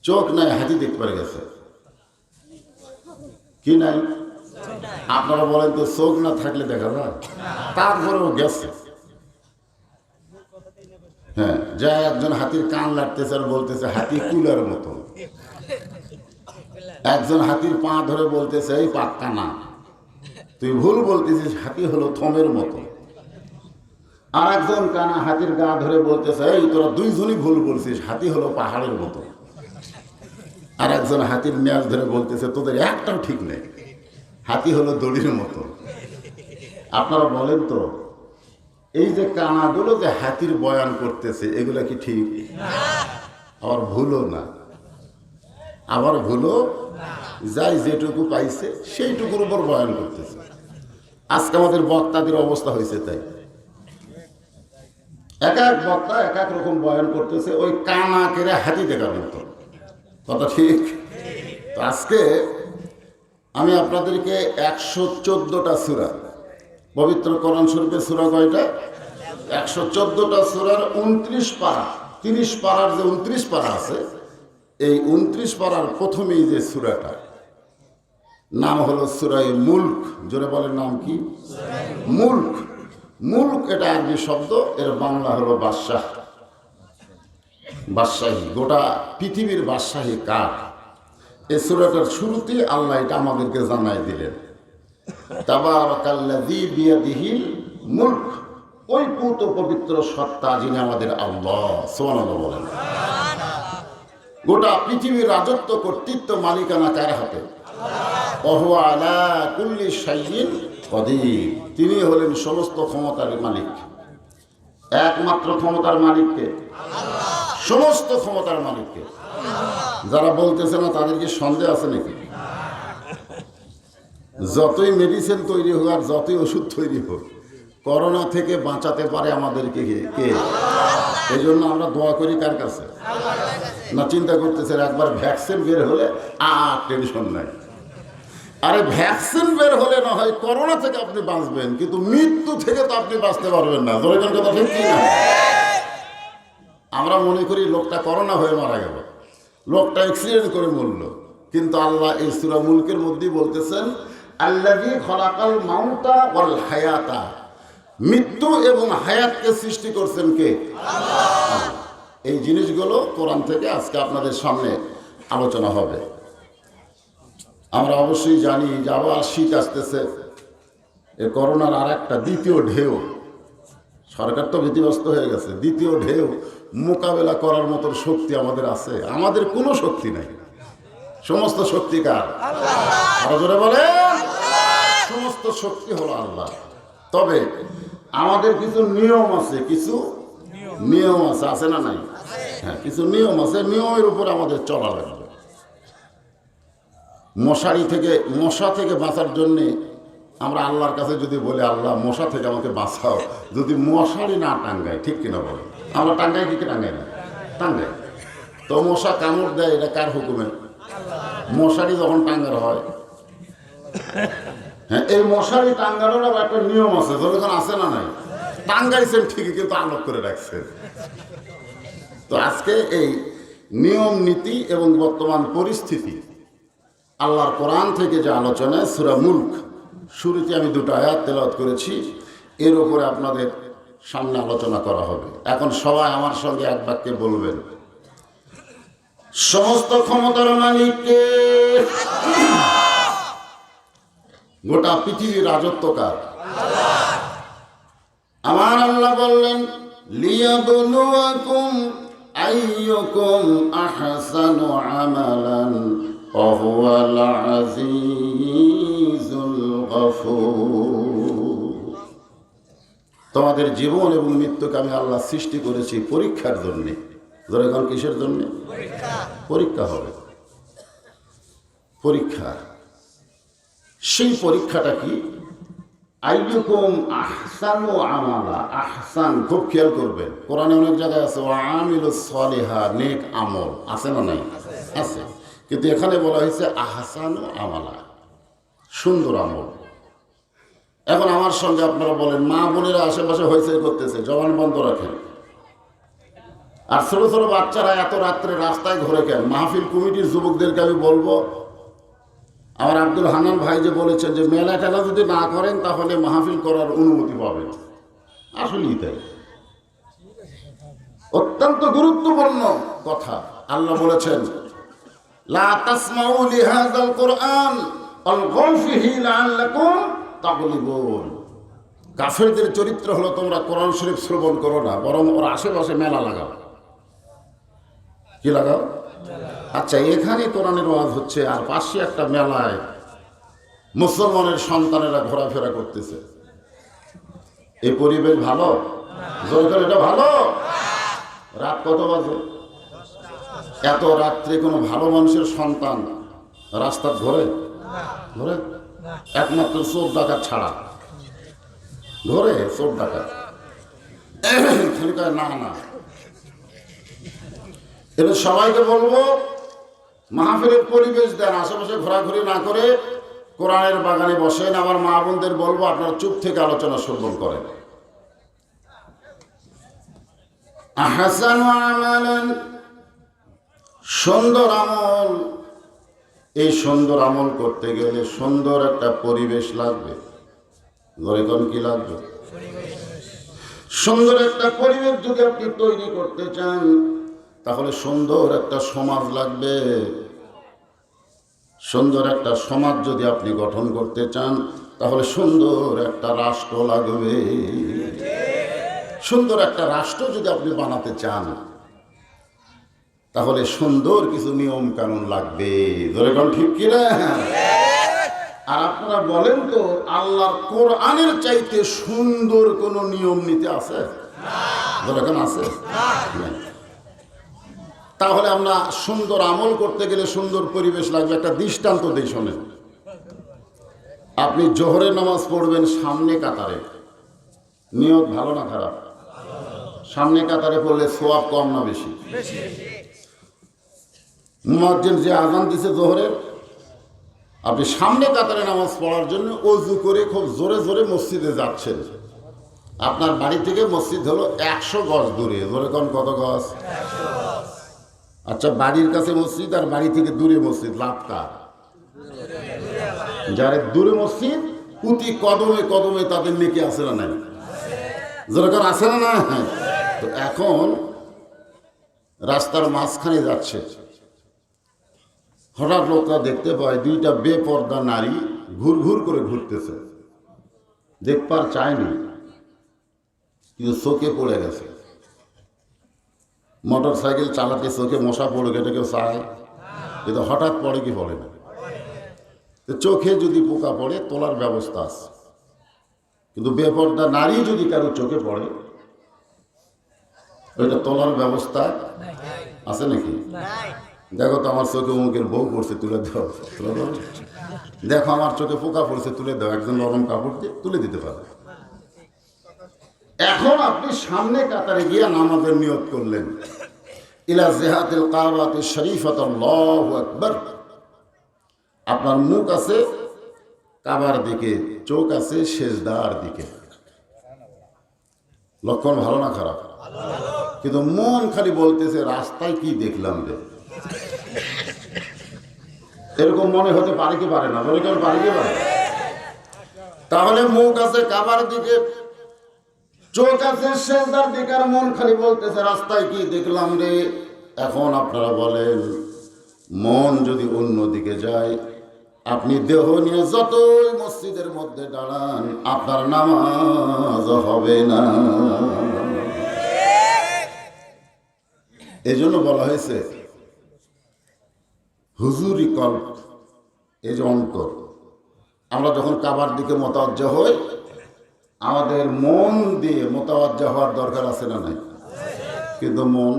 চোখ নাই, হাতি দেখতে পারে গেছে কি নাই? আপনারা বলেন তো, চোখ না থাকলে দেখা যায়? তারপরেও গেছে। হ্যাঁ, যা একজন হাতির কান লাগতেছে আর বলতেছে হাতি কুলার মতো। একজন হাতির পা ধরে বলতেছে এই পাক্কা না, তুই ভুল বলতেছিস, হাতি হলো থমের মতো। আর একজন কানা হাতির গা ধরে বলতেছে এই তোরা দুইজনই ভুল বলছিস, হাতি হলো পাহাড়ের মতো। আর একজন হাতির ন্যাজ ধরে বলতেছে তোদের একটাও ঠিক নেই, হাতি হলো দড়ির মতো। আপনারা বলেন তো, এই যে কানাগুলো যে হাতির বয়ান করতেছে এগুলা কি ঠিক? আবার ভুলও না, আবার ভুলও যাই যেটুকু পাইছে সেইটুকুর উপর বয়ান করতেছে। আজকে আমাদের বক্তাদের অবস্থা হয়েছে তাই, এক এক বক্তা এক এক রকম বয়ান করতেছে, ওই কানা কেড়ে হাতি দেখার মতো। কথা ঠিক? তো আজকে আমি আপনাদেরকে 114টা সূরা, পবিত্র কোরআন শরীফের সূরা কয়টা? 114টা সূরার 29 পারা, 30 পারার যে 29 পারা আছে, এই 29 পারার প্রথমেই যে সূরাটা নাম হলো সূরায়ে মুলক। জোরে বলেন নাম কি? মুলক। মুলক এটা আরবি শব্দ, এর বাংলা হলো বাদশাহ, বাদশাহী। গোটা পৃথিবীর বাদশাহী কার? এই সূরাটার শুরুতেই আল্লাহ এটা আমাদেরকে জানাই দিলেন, তাবারাকাল্লাযী বিয়াদিহিল মুলক। ওই পুত পবিত্র সত্তা যিনি আমাদের আল্লাহ। সুবহানাল্লাহ বলেন। গোটা পৃথিবীর রাজত্ব কর্তৃত্ব মালিকানা কার হাতে? ওয়া হুয়া আলা কুল্লি শাইইন কদির। তিনি হলেন সমস্ত ক্ষমতার মালিক। একমাত্র ক্ষমতার মালিককে, সমস্ত ক্ষমতার মালিককে। যারা বলতেছে না তাদের কি সন্দেহ আছে নাকি? যতই মেডিসিন তৈরি হোক আর যতই ওষুধ তৈরি হোক, করোনা থেকে বাঁচাতে পারে আমাদেরকে কে? এই জন্য আমরা দোয়া করি কার কাছে? না চিন্তা করতেছেন একবার ভ্যাকসিন বের হলে আর টেনশন নাই। আরে ভ্যাকসিন বের হলে না হয় করোনা থেকে আপনি বাঁচবেন, কিন্তু মৃত্যু থেকে তো আপনি বাঁচতে পারবেন না। ধরে কোন কথা ঠিক কি না? আমরা মনে করি লোকটা করোনা হয়ে মারা গেল, লোকটা অ্যাক্সিডেন্ট করে মরল, কিন্তু আল্লাহ এই সূরা মুলকের মধ্যেই বলতেছেন আল্লাযী খলাকাল মাউতা ওয়াল হায়াতা। মৃত্যু এবং হায়াতকে সৃষ্টি করছেন কে? আল্লাহ। এই জিনিসগুলো কোরআন থেকে আজকে আপনাদের সামনে আলোচনা হবে। আমরা অবশ্যই জানি যে আবার শীত আসতেছে, এই করোনার আর একটা দ্বিতীয় ঢেউ। সরকার তো ভীতিগ্রস্ত হয়ে গেছে, দ্বিতীয় ঢেউ মোকাবেলা করার মতো শক্তি আমাদের আছে? আমাদের কোনো শক্তি নাই। সমস্ত শক্তি কার? আরো জোরে বলেন। সমস্ত শক্তি হলো আল্লাহ। তবে আমাদের কিছু নিয়ম আছে, কিছু নিয়ম আছে, আছে না নাই? হ্যাঁ, কিছু নিয়ম আছে, নিয়মের উপর আমাদের চলা লাগবে। মশা থেকে বাঁচার জন্যে আমরা আল্লাহর কাছে যদি বলি আল্লাহ মশা থেকে আমাকে বাঁচাও, যদি মশারি না টাঙ্গাই, ঠিক কিনা বলেন? আমরা টাঙ্গাই কি টাঙ্গাই না? টাঙ্গাই। তো মশা কামড় দেয়, এটা কার হুকুমে? মশারি যখন টাঙ্গার হয়, হ্যাঁ, এই মশারি টাঙ্গানোর একটা নিয়ম আছে, যখন আছে না নাই? টাঙ্গাইছেন ঠিকই, কিন্তু আলোক করে রাখছেন। তো আজকে এই নিয়ম নীতি এবং বর্তমান পরিস্থিতি আল্লাহর কোরআন থেকে যে আলোচনায় সূরা মুলক শুরুতে আমি 2টা আয়াত তেলাওয়াত করেছি, এর উপরে আপনাদের সামনে আলোচনা করা হবে। এখন সবাই আমার সঙ্গে এক বাক্যে বলবেন, সমস্ত ক্ষমতার মালিককে। গোটা পৃথিবীর রাজত্ব কার? আমার আল্লাহ বললেন লিয়াবলুয়াকুম আইয়ুকুম আহসানু আমালান ওয়া হুয়াল আজিজুল গফুর। তোমাদের জীবন এবং মৃত্যুকে আমি আল্লাহ সৃষ্টি করেছি পরীক্ষার জন্যে। ধরে এখন কিসের জন্য? পরীক্ষা হবে, পরীক্ষা। সেই পরীক্ষাটা কি? আইয়ুকুম আহসানু আমালা। আহসান, খুব খেয়াল করবেন, কোরআনে অনেক জায়গায় আছে ওয়া আমিলুস সলিহা, নেক আমল, আছে না নাই? আছে। কিন্তু এখানে বলা হয়েছে আহসানু আমালা, সুন্দর আমল। এখন আমার সঙ্গে আপনারা বলেন, মা বোনেরা আশেপাশে হয়েছে করতেছে, জবান বন্ধ রাখেন। আর ছোট ছোট বাচ্চারা এত রাত্রে রাস্তায় ঘুরে কেন? মাহফিল কমিটির যুবকদেরকে আমি বলবো, আমার আব্দুল হান্নান ভাই যে বলেছেন যে মেলা টেলা যদি না করেন তাহলে মাহফিল করার অনুমতি পাবেন, আসলেই তাই, অত্যন্ত গুরুত্বপূর্ণ কথা। আল্লাহ বলেছেন লা তাসমাউ লিহাযাল কুরআন আলগাউ ফিহি লাআল্লাকুম তাগলিবুন। কাফেরদের চরিত্র হলো তোমরা কোরআন শরীফ শ্রবণ করো না, বরং ওর আশেপাশে মেলা লাগাও। কি লাগাও? আচ্ছা, এখানে কোরআনের ওয়াজ হচ্ছে আর পাশে একটা মেলায় মুসলমানের সন্তানেরা ঘোরাফেরা করতেছে। এই পরিবেশ ভালো? জোর এটা ভালো? রাত কত বাজে? এত রাত্রে কোনো ভালো মানুষের সন্তান রাস্তা ঘোরে? ঘোরে? একমাত্র চোর ডাকাত ছাড়া ঘোরে। চোর ডাকাত খালি কয় না না। এবার সবাইকে বলবো মাহফিলের পরিবেশ দেন, আশেপাশে ঘোরাঘুরি না করে কোরআনের বাগানে বসেন। আমার মা বোনদের বলবো আপনারা চুপ থেকে আলোচনা শ্রবণ করেন। আহসানু আমালান, সুন্দর আমল। এই সুন্দর আমল করতে গেলে সুন্দর একটা পরিবেশ লাগবে। ঘরে কোন কি লাগবে? সুন্দর একটা পরিবেশ যদি আপনি তৈরি করতে চান তাহলে সুন্দর একটা সমাজ লাগবে। সুন্দর একটা সমাজ যদি আপনি গঠন করতে চান তাহলে সুন্দর একটা রাষ্ট্র লাগবে। সুন্দর একটা রাষ্ট্র যদি আপনি বানাতে চান তাহলে সুন্দর কিছু নিয়ম কানুন লাগবে। ধরে কোন ঠিক কিনা? আর আপনারা বলেন তো আল্লাহর কোরআনের চাইতে সুন্দর কোন নিয়ম নীতি আছে? ধরে কোন আছে? তাহলে আমরা সুন্দর আমল করতে গেলে সুন্দর পরিবেশ লাগবে। একটা দৃষ্টান্ত দেই, শোনেন। আপনি জোহরের নামাজ পড়বেন সামনে কাতারে, নিয়ত ভালো না খারাপ? সামনে কাতারে পড়লে সোয়াব কম না বেশি? মুয়াজ্জিন যে আজান দিছে জোহরের, আপনি সামনে কাতারে নামাজ পড়ার জন্য ওযু করে খুব জোরে জোরে মসজিদে যাচ্ছেন। আপনার বাড়ি থেকে মসজিদ হলো 100 গজ দূরে। জোরে কোন কত গজ? আচ্ছা, বাড়ির কাছে মসজিদ আর বাড়ি থেকে দূরে মসজিদ, লাভ কার? যারা দূরে মসজিদ প্রতি কদমে কদমে তাদের নেকি আছে না নাই? যেরকম আছে না না? তো এখন রাস্তার মাঝখানে যাচ্ছে, হঠাৎ লোকরা দেখতে পায় দুইটা বেপর্দা নারী ঘুর ঘুর করে ঘুরতেছে। দেখবার চায়নি কিন্তু চোখে পড়ে গেছে। মোটর সাইকেল চালাতে চোখে মশা পড়ে গেলে কেউ চায়? কিন্তু হঠাৎ পড়ে কি পড়ে না? তো চোখে যদি পোকা পড়ে তোলার ব্যবস্থা আছে, কিন্তু বেপর্দা নারী যদি কারো চোখে পড়ে ওইটা তোলার ব্যবস্থা আছে নাকি? দেখো তো আমার চোখে মুখের বউ পড়ছে, তুলে দাও। দেখো আমার চোখে পোকা পড়ছে, তুলে দাও। একজন নরম কাপড় দিয়ে তুলে দিতে পারে। এখন আপনি সামনে কাতারে গিয়ে নামাজের নিয়ত করলেন, ইলা জিহাতিল কাবাতি শরীফাত আল্লাহু আকবার। আপনার মুখ আছে কাবার দিকে, চোখ আছে সেজদার দিকে। লক্ষণ ভালো না খারাপ? কিন্তু মন খালি বলতেছে রাস্তায় কি দেখলাম রে। এরকম মনে হতে পারে কি পারে না? মনে কেন পারে কি পারে? তাহলে মুখ আছে কাবার দিকে, চোখ আছে সেজদার দিকে, আর মন খালি বলতেছে রাস্তায় কি দেখলাম রে। এখন আপনারা বলেন, মন যদি অন্য দিকে যায়, আপনি দেহ নিয়ে যতই মসজিদের মধ্যে দাঁড়ান আপনার নামাজ হবে না। এই জন্য বলা হয়েছে হুজুরি কল্প, এই যে অন্তর। আমরা যখন কাবার দিকে মোতাওয়াজ্জা হই, আমাদের মন দিয়ে মোতাওয়াজ্জা হওয়ার দরকার আছে না নাই? কিন্তু মন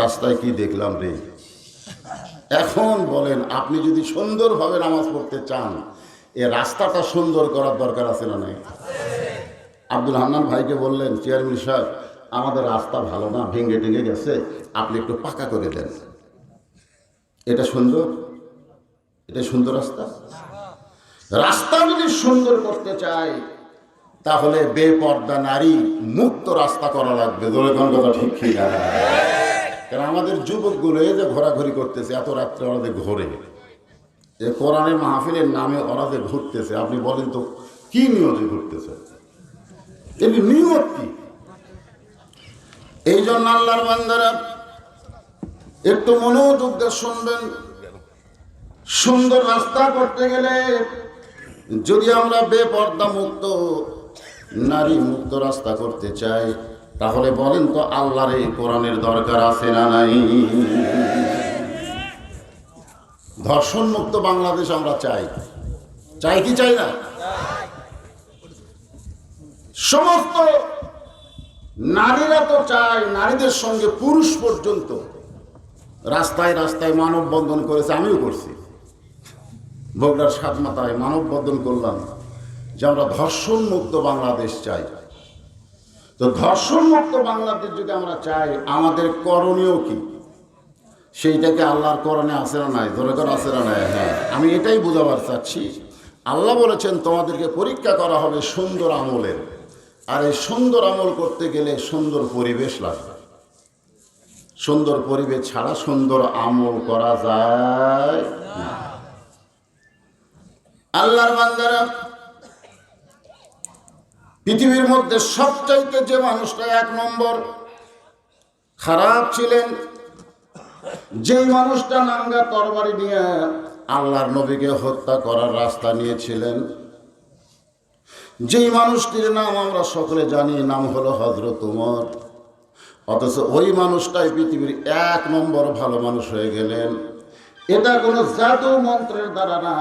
রাস্তায় কি দেখলাম রে। এখন বলেন, আপনি যদি সুন্দরভাবে নামাজ পড়তে চান এ রাস্তাটা সুন্দর করার দরকার আছে না নাই? আব্দুল হান্নান ভাইকে বললেন, চেয়ারম্যান সাহেব আমাদের রাস্তা ভালো না, ভেঙে টেঙে গেছে, আপনি একটু পাকা করে দেন। এটা সুন্দর? এটা সুন্দর রাস্তা? রাস্তা যদি সুন্দর করতে চাই তাহলে বেপর্দা নারী মুক্ত রাস্তা করা লাগবে। ধরে কোন কথা ঠিক না? কারণ আমাদের যুবকগুলো এই যে ঘোরাঘুরি করতেছে, এত রাত্রে ওরা যে ঘোরে, এ কোরআনের মাহফিলের নামে ওরা যে ঘুরতেছে, আপনি বলেন তো কি নিয়তে ঘুরতেছে? এটি নিয়ত কি? এই জন্য আল্লাহর বান্দারা একটু মনোযোগ দিয়ে শুনবেন। সুন্দর রাস্তা করতে গেলে যদি আমরা বেপর্দা মুক্ত নারী মুক্ত রাস্তা করতে চাই, তাহলে বলেন তো আল্লাহর এই কোরআনের দরকার আছে না নাই? ধর্ষণ মুক্ত বাংলাদেশ আমরা চাই, চাই কি চাই না? সমস্ত নারীরা তো চায়, নারীদের সঙ্গে পুরুষ পর্যন্ত রাস্তায় রাস্তায় মানববন্ধন করেছে, আমিও করছি। বগুড়ার সাতমাথায় মানববন্ধন করলাম যে আমরা ধর্ষণ মুক্ত বাংলাদেশ চাই। তো ধর্ষণ মুক্ত বাংলাদেশ যদি আমরা চাই, আমাদের করণীয় কি? সেইটাকে আল্লাহর কোরআনে আছে না নাই? দরকার আছে না নাই? হ্যাঁ, আমি এটাই বোঝাবার চাচ্ছি। আল্লাহ বলেছেন তোমাদেরকে পরীক্ষা করা হবে সুন্দর আমলের, আর এই সুন্দর আমল করতে গেলে সুন্দর পরিবেশ লাগবে। সুন্দর পরিবেশ ছাড়া সুন্দর আমল করা যায় না। আল্লাহর বান্দারা, পৃথিবীর মধ্যে সবচাইতে যে মানুষটা এক নম্বর খারাপ ছিলেন, যেই মানুষটা নাঙ্গা তরবারি নিয়ে আল্লাহর নবীকে হত্যা করার রাস্তা নিয়েছিলেন, যেই মানুষটির নাম আমরা সকলে জানি, নাম হলো হযরত ওমর। অথচ ওই মানুষটাই পৃথিবীর এক নম্বর ভালো মানুষ হয়ে গেলেন। এটা কোনো জাদু মন্ত্রের দ্বারা না,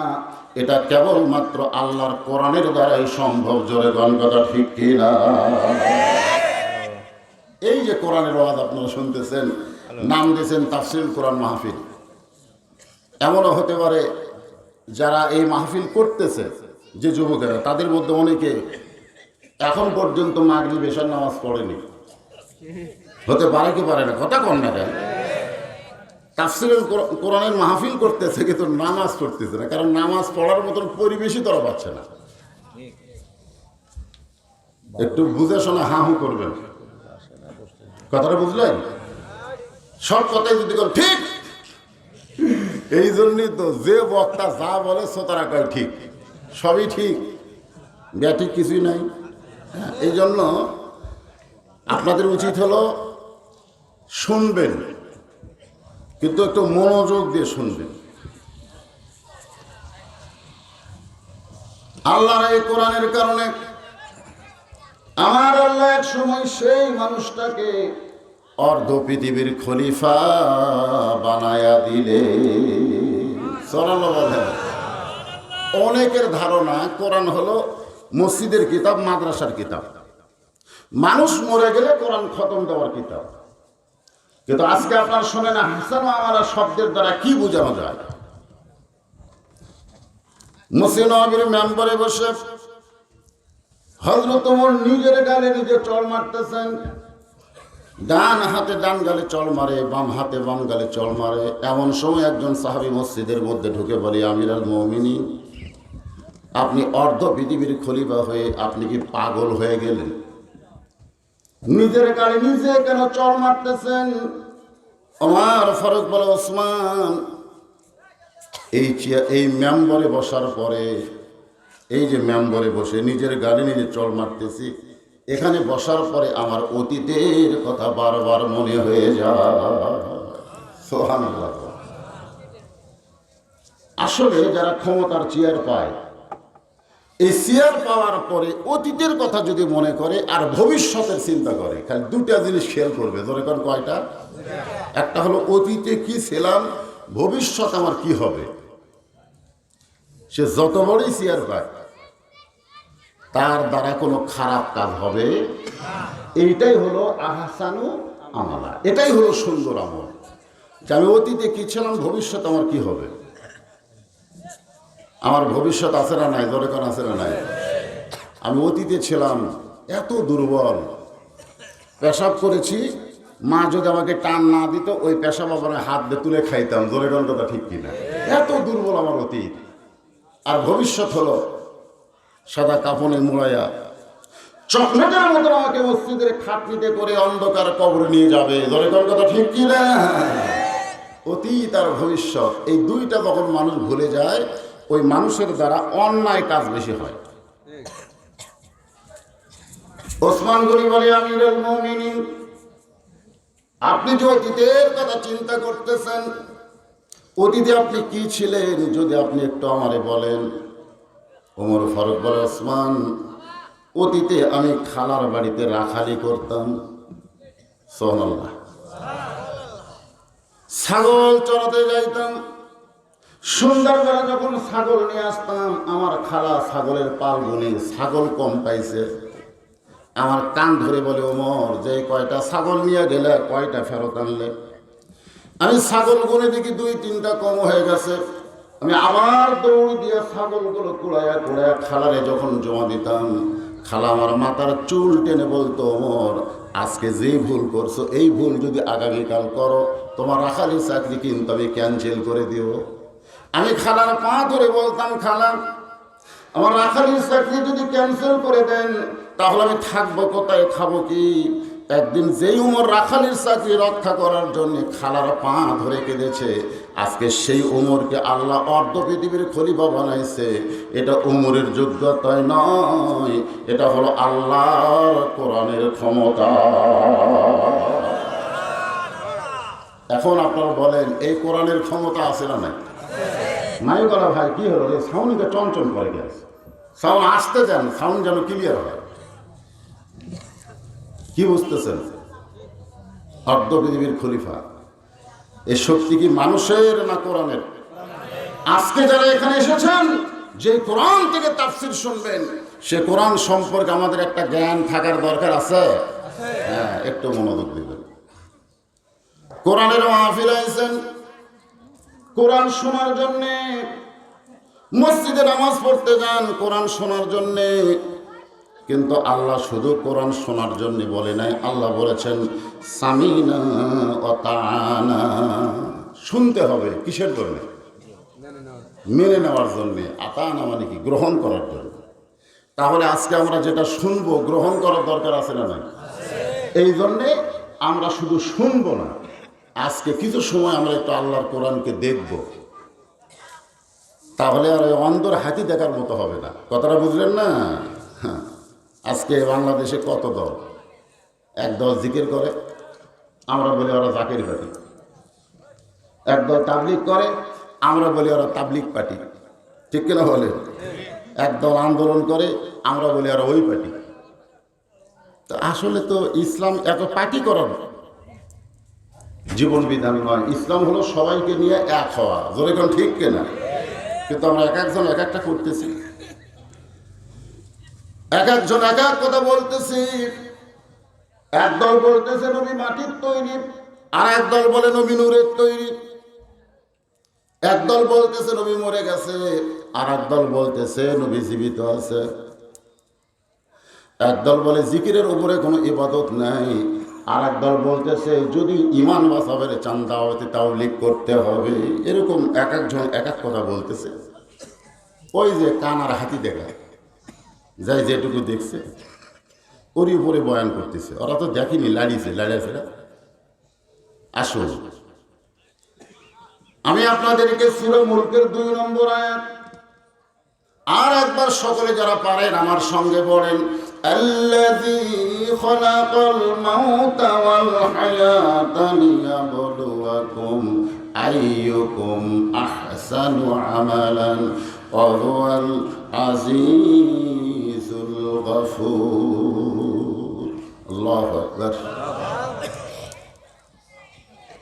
এটা কেবলমাত্র আল্লাহর কোরআনের দ্বারাই সম্ভব। জোরে গান কথা ঠিক কিনা? এই যে কোরআনের ওয়াজ আপনারা শুনতেছেন, নাম দিয়েছেন তাফসীরুল কোরআন মাহফিল। এমনও হতে পারে যারা এই মাহফিল করতেছে, যে যুবকেরা, তাদের মধ্যে অনেকে এখন পর্যন্ত মাগরিব এশার নামাজ পড়েনি। হতে পারে কি পারে না? কথা কম না কেন? তাফসীরুল কোরআনের মাহফিল করতেছে কিন্তু নামাজ পড়তেছে না, কারণ নামাজ পড়ার মতন পরিবেশই তারা পাচ্ছে না। একটু বুঝে শোনা হা হু করবেন, কথাটা বুঝলেন? সব কথাই যদি করেন ঠিক, এই জন্যই তো যে বক্তা যা বলে শ্রোতারা কয় ঠিক, সবই ঠিক, ব্যাঠিক কিছুই নাই। এই জন্য আপনাদের উচিত হলো শুনবেন, কিন্তু একটু মনোযোগ দিয়ে শুনবেন। আল্লাহর এই কোরআনের কারণে আমার আল্লাহ এক সময় সেই মানুষটাকে অর্ধ পৃথিবীর খলিফা বানায়া দিলে। অনেকের ধারণা কোরআন হলো মসজিদের কিতাব, মাদ্রাসার কিতাব, মানুষ মরে গেলে কোরআন খতম দেওয়ার কিতাব। কিন্তু আজকে আপনারা শোনেন হাসান আমারা শব্দের দ্বারা কি বোঝানো যায়। মসজিদ নববীর মেম্বারে বসে হযরত ওমর নিজের গালে নিজে চড় মারতেছেন। ডান হাতে ডান গালে চড় মারে, বাম হাতে বাম গালে চড় মারে। এমন সময় একজন সাহাবী মসজিদের মধ্যে ঢুকে বলে, আমিরুল মুমিনিন, আপনি অর্ধ পৃথিবীর খলিফা হয়ে আপনি কি পাগল হয়ে গেলেন? নিজের গালে নিজে কেন চড় মারতেছেন? ওমর ফারুক বলে, ওসমান, এই মেম্বরে বসার পরে, এই যে মেম্বরে বসে নিজের গালে নিজে চড় মারতেছি, এখানে বসার পরে আমার অতীতের কথা বারবার মনে হয়ে যায়। সুবহানাল্লাহ। আসলে যারা ক্ষমতার চেয়ার পায়, এই চেয়ার পাওয়ার পরে অতীতের কথা যদি মনে করে আর ভবিষ্যতের চিন্তা করে, খালি দুটা জিনিস খেয়াল করবে। ধরে কর কয়টা? একটা হলো অতীতে কি ছিলাম, ভবিষ্যৎ আমার কি হবে। সে যত বড়ই চেয়ার পায়, তার দ্বারা কোনো খারাপ কাজ হবে। এইটাই হলো আহসানু আমালা, এটাই হলো সুন্দর আমল। যে আমি অতীতে কি ছিলাম, ভবিষ্যৎ আমার কি হবে। আমার ভবিষ্যৎ আছে না নাই? ধরে কোন আছে না নাই? আমি অতীতে ছিলাম এত দুর্বল, পেশাব করেছি, মা যদি আমাকে টান না দিত, ওই পেশাব আবার হাত দিয়ে তুলে খাইতাম। ধরে কোন কথা ঠিক কিনা? এত দুর্বল আমার অতীত। আর ভবিষ্যৎ হলো সাদা কাফনে মুড়াইয়া চকলেটের মতো আমাকে মসজিদের খাটনিতে করে অন্ধকার কবরে নিয়ে যাবে। ধরে কোন কথা ঠিক কি না? অতীত আর ভবিষ্যৎ এই দুইটা যখন মানুষ ভুলে যায়, ওই মানুষের দ্বারা অন্যায় কাজ বেশি হয়। ওসমান গনি বলে, আমিরুল মুমিনিন, আপনি যে অতীতের কথা চিন্তা করতেছেন, অতীতে আপনি কি ছিলেন যদি আপনি একটু আমারে বলেন। ওমর ফারুক বলে, ওসমান, অতীতে আমি খালার বাড়িতে রাখালি করতাম, সুবহানাল্লাহ, ছাগল চড়াতে যাইতাম। সন্ধ্যাবেলা যখন ছাগল নিয়ে আসতাম, আমার খালা ছাগলের পাল গুনে ছাগল কম পাইছে। আমার কান ধরে বলে, ওমর, যে কয়টা ছাগল নিয়ে গেলে কয়টা ফেরত আনলে? আমি ছাগল গুনে দেখি 2-3টা কম হয়ে গেছে। আমি আবার দৌড় দিয়ে ছাগলগুলো কুড়াইয়া কুড়াইয়া খালারে যখন জমা দিতাম, খালা আমার মাথার চুল টেনে বলতো, ওমর, আজকে যে ভুল করছো, এই ভুল যদি আগামীকাল করো, তোমার রাখালির চাকরি কিন্তু আমি ক্যান্সেল করে দিব। আমি খালার পা ধরে বলতাম, খালা, আমার রাখালির চাকরি যদি ক্যান্সেল করে দেন, তাহলে আমি থাকবো কোথায়, খাবো কি? একদিন যেই উমর রাখালির চাকরি রক্ষা করার জন্য খালার পা ধরে কেঁদেছে, আজকে সেই উমরকে আল্লাহ অর্ধ পৃথিবীর খলিফা বানাইছে। এটা উমরের যোগ্যতায় নয়, এটা হলো আল্লাহর কোরআনের ক্ষমতা। এখন আপনারা বলেন, এই কোরআনের ক্ষমতা আছে না নাই? নাই বলা ভাই, কি হলো রে? সাউন্ডকে চঞ্চল করে গেছে, সাউন্ড আসতে যান, সাউন্ড যেন ক্লিয়ার হয়। কি বুঝতেছেন? অর্ধ পৃথিবীর খলিফা, এই শক্তি কি মানুষের না কোরআনের? আজকে যারা এখানে এসেছেন, যে কোরআন থেকে তাফসীর শুনবেন, সে কোরআন সম্পর্কে আমাদের একটা জ্ঞান থাকার দরকার আছে। হ্যাঁ, একটু মনোযোগ দিবেন। কোরআনের মাহফিল আইছেন কোরআন শোনার জন্যে, মসজিদে নামাজ পড়তে যান কোরআন শোনার জন্যে, কিন্তু আল্লাহ শুধু কোরআন শোনার জন্য বলে নাই, আল্লাহ বলেছেন সামিনা ওয়া তাআনা। শুনতে হবে কিসের জন্য? মেনে নেওয়ার জন্য। আতানা মানে কি? গ্রহণ করার জন্য। তাহলে আজকে আমরা যেটা শুনবো, গ্রহণ করার দরকার আছে না নাই? এই জন্যে আমরা শুধু শুনবো না, আজকে কিছু সময় আমরা একটু আল্লাহর কোরআনকে দেখব। তাহলে আর ওই অন্ধর হাতি দেখার মতো হবে না। কথাটা বুঝলেন না? হ্যাঁ, আজকে বাংলাদেশে কত দল, এক দল জিকির করে, আমরা বলি ওরা জাকির পার্টি। এক দল তাবলিগ করে, আমরা বলি ওরা তাবলিগ পার্টি। ঠিক কিনা বলেন? এক দল আন্দোলন করে, আমরা বলি ওরা ওই পার্টি। তো আসলে তো ইসলাম এত পার্টি করার জীবন বিধান নয়। ইসলাম হলো সবাইকে নিয়ে এক হওয়া। জোরে কোন ঠিক কিনা? কিন্তু আমরা এক একজন এক একটা করতেছি, এক একজন এক এক কথা বলতেছি। একদল বলতেছে নবী মাটির তৈরি, আর একদল বলে নবী নূরের তৈরি। একদল বলতেছে নবী মরে গেছে, আর একদল বলতেছে নবী জীবিত আছে। একদল বলে জিকিরের উপরে কোনো ইবাদত নাই, আর একদল বলতেছে যদি ইমান বাঁচাবের চান দাওয়াতে তাওলীগ করতে হবে। এরকম এক একজন এক এক কথা বলতেছে। ওই যে কান আর হাতি দেখা যাই, যেটুকু দেখছে ওরই উপরে বয়ান করতেছে। ওরা তো দেখেনি, লাড়িয়েছে। আসুন, আমি আপনাদেরকে সূরা মুলকের 2 নম্বর আয়াত আর একবার সকলে যারা পারেন আমার সঙ্গে পড়েন। আল্লাযী খালাকাল মাউতা ওয়াল হায়াতা লিয়াবলুয়াকুম আইয়ুকুম আহসানু আমালান ওয়া হুয়াল আজিজুল গফুর। আল্লাহু আকবার।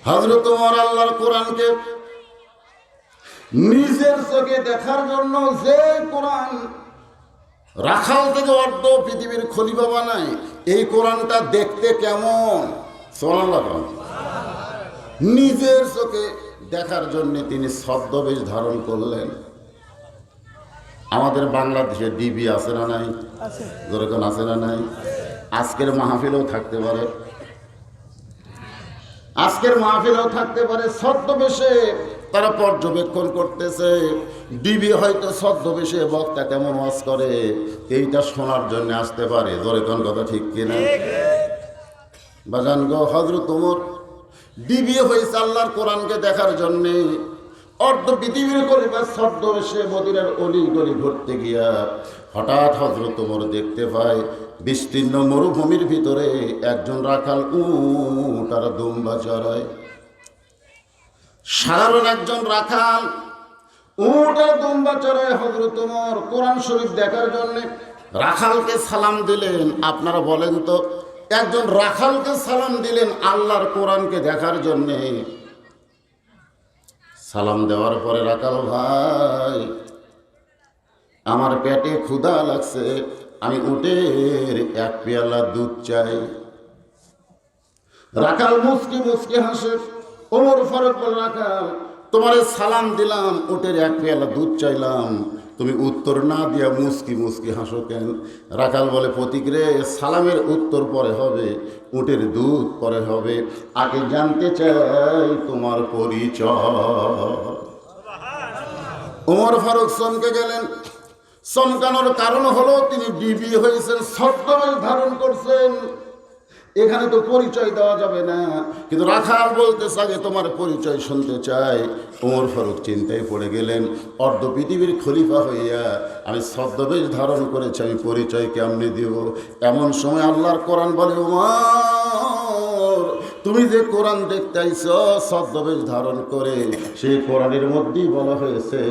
হযরত ওমর আল্লাহর কোরআনকে নিজের চোখে দেখার জন্য যে কোরআন রাখাল থেকে অর্ধ পৃথিবীর খলিফা বানায়, এই কোরআনটা দেখতে কেমন, সুবহানাল্লাহ, নিজের চোখে দেখার জন্য তিনি ছদ্মবেশ ধারণ করলেন। আমাদের বাংলাদেশে ডিবি আছে না নাই? যেরকম আছে না নাই? আজকের মাহফিলেও থাকতে পারে, ছদ্মবেশে তারা পর্যবেক্ষণ করতেছে ডিবি হয়তো ছদ্মবেশে বক্তা কেমন ওয়াজ করে এইটা শোনার জন্য আসতে পারে। জোরে কোন কথা ঠিক কিনা? বাজান গো, হযরত ওমর ডিবি হয়েছে আল্লাহর কোরআনকে দেখার জন্যে। অর্ধ পৃথিবীর কলিবার ছদ্মবেশে মদিনার অলি গলি ঘুরতে গিয়া হঠাৎ হযরত ওমর দেখতে পায় বিস্তীর্ণ মরুভূমির ভিতরে একজন রাখাল উট আর দুম্বা চড়ায়। সাধারণ একজন রাখাল উট আর দুম্বা চড়ায় হযরত ওমর কোরআন শরীফ দেখার জন্য রাখালকে সালাম দিলেন। আপনারা বলেন তো, একজন রাখালকে সালাম দিলেন আল্লাহর কোরআনকে দেখার জন্যে। সালাম দেওয়ার পরে রাখাল, ভাই আমার পেটে ক্ষুধা লাগছে, আমি উটের এক পেয়ালা দুধ চাই। রাখাল মুচকি মুচকি হাসে। ওমর ফারুক বলে, রাখাল তোমারে সালাম দিলাম, উটের এক পেয়ালা দুধ চাইলাম, তুমি উত্তর না দিয়া মুচকি মুচকি হাসো কেন? রাখাল বলে, প্রতীক রে, সালামের উত্তর পরে হবে, উটের দুধ পরে হবে, আগে জানতে চাই তোমার পরিচয়। ওমর ফারুক চমকে গেলেন। চমকানোর কারণ হলো তিনি ডিবি হয়েছেন, ছদ্মবেশ ধারণ করছেন। এখানে তো পরিচয় দেওয়া যাবে না, কিন্তু রাখাল বলতে চাই তোমার পরিচয় শুনতে চাই। ওমর ফারুক চিন্তায় পড়ে গেলেন, অর্ধ পৃথিবীর খলিফা হইয়া আমি ছদ্মবেশ ধারণ করেছি, আমি পরিচয় কেমনে দিব? এমন সময় আল্লাহর কোরআন বলে, ওমর তুমি যে কোরআন দেখতে আইছ ছদ্মবেশ ধারণ করে, সেই কোরআনের মধ্যেই বলা হয়েছে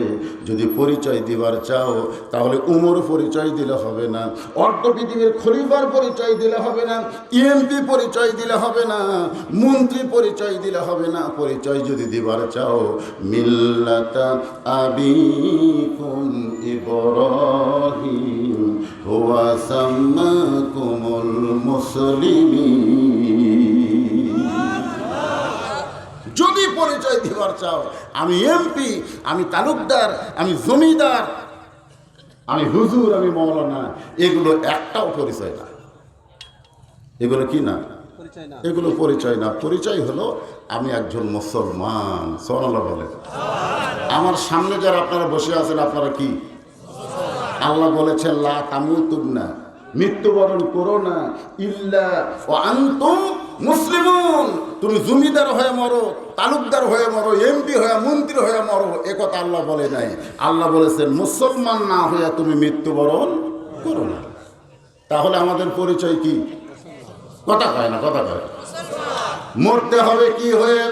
যদি পরিচয় দিবার চাও তাহলে উমর পরিচয় দিলে হবে না, অর্ধ পৃথিবীর খলিফার পরিচয় দিলে হবে না, এমপি পরিচয় দিলে হবে না, মন্ত্রী পরিচয় দিলে হবে না। পরিচয় যদি দিবার চাও মিল্লাতা আবিকুম ইব্রাহিম হুয়া সাম্মাকুমুল মুসলিমিন। যদি পরিচয় দিবার চাও, আমি এমপি, আমি তালুকদার, আমি জমিদার, আমি হুজুর, আমি মৌলানা, এগুলো একটাও পরিচয় না। এগুলো কি না? এগুলো পরিচয় না। পরিচয় হলো আমি একজন মুসলমান। সুবহানাল্লাহ বলে। আমার সামনে যারা আপনারা বসে আছেন, আপনারা কি? আল্লাহ বলেছেন লা তামুতুন্না, মৃত্যুবরণ করো না, ইল্লা ওয়া আনতুম মুসলিমুন। তুমি জমিদার হয়ে মরো, তালুকদার হয়ে মরো, এমপি হয়ে, মন্ত্রী হয়ে মরো, একথা আল্লাহ বলে নাই। আল্লাহ বলেছেন মুসলমান না হয়ে তুমি মৃত্যুবরণ করো না। তাহলে আমাদের পরিচয় কি? কথা কয় না, কথা কয়। মরতে হবে কি হয়ে?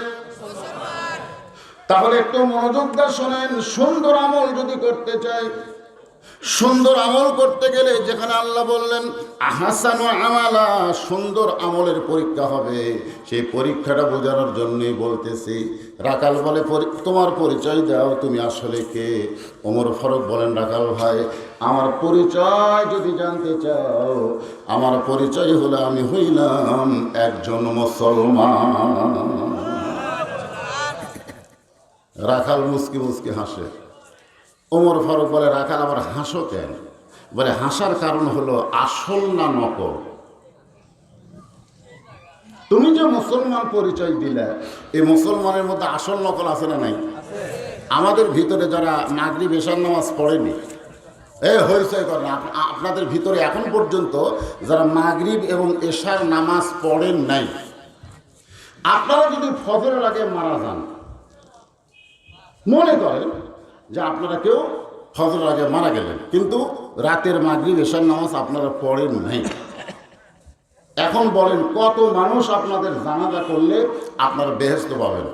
তাহলে একটু মনোযোগ দিয়ে শোনেন। সুন্দর আমল যদি করতে চাই, সুন্দর আমল করতে গেলে যেখানে আল্লাহ বললেন আহসানু আমালা, সুন্দর আমলের পরীক্ষা হবে, সেই পরীক্ষাটা বোঝানোর জন্যই বলতেছি। রাখাল বলে, তোমার পরিচয় দাও, তুমি আসলে কে? ওমর ফারুক বলেন, রাখাল ভাই আমার পরিচয় যদি জানতে চাও, আমার পরিচয় হলো আমি হইলাম একজন মুসলমান। রাখাল মুচকি মুচকি হাসে। ওমর ফারুক বলে, রাখাল আবার হাসো কেন? বলে, হাসার কারণ হলো আসল না নকল। তুমি যে মুসলমান পরিচয় দিলে, এই মুসলমানের মধ্যে আসল নকল আছে না নাই? আমাদের ভিতরে যারা মাগরিব এশার নামাজ পড়েনি, হইচই করে না, আপনাদের ভিতরে এখন পর্যন্ত যারা মাগরিব এবং এশার নামাজ পড়েন নাই, আপনারা যদি ফজরের আগে মারা যান, মনে করেন যে আপনারা কেউ ফজরের আগে মারা গেলেন, কিন্তু রাতের মাগরিব এশার নামাজ আপনারা পড়েন নাই। এখন বলেন কত মানুষ আপনাদের জানাজা করলে আপনারা বেহেশত পাবেন?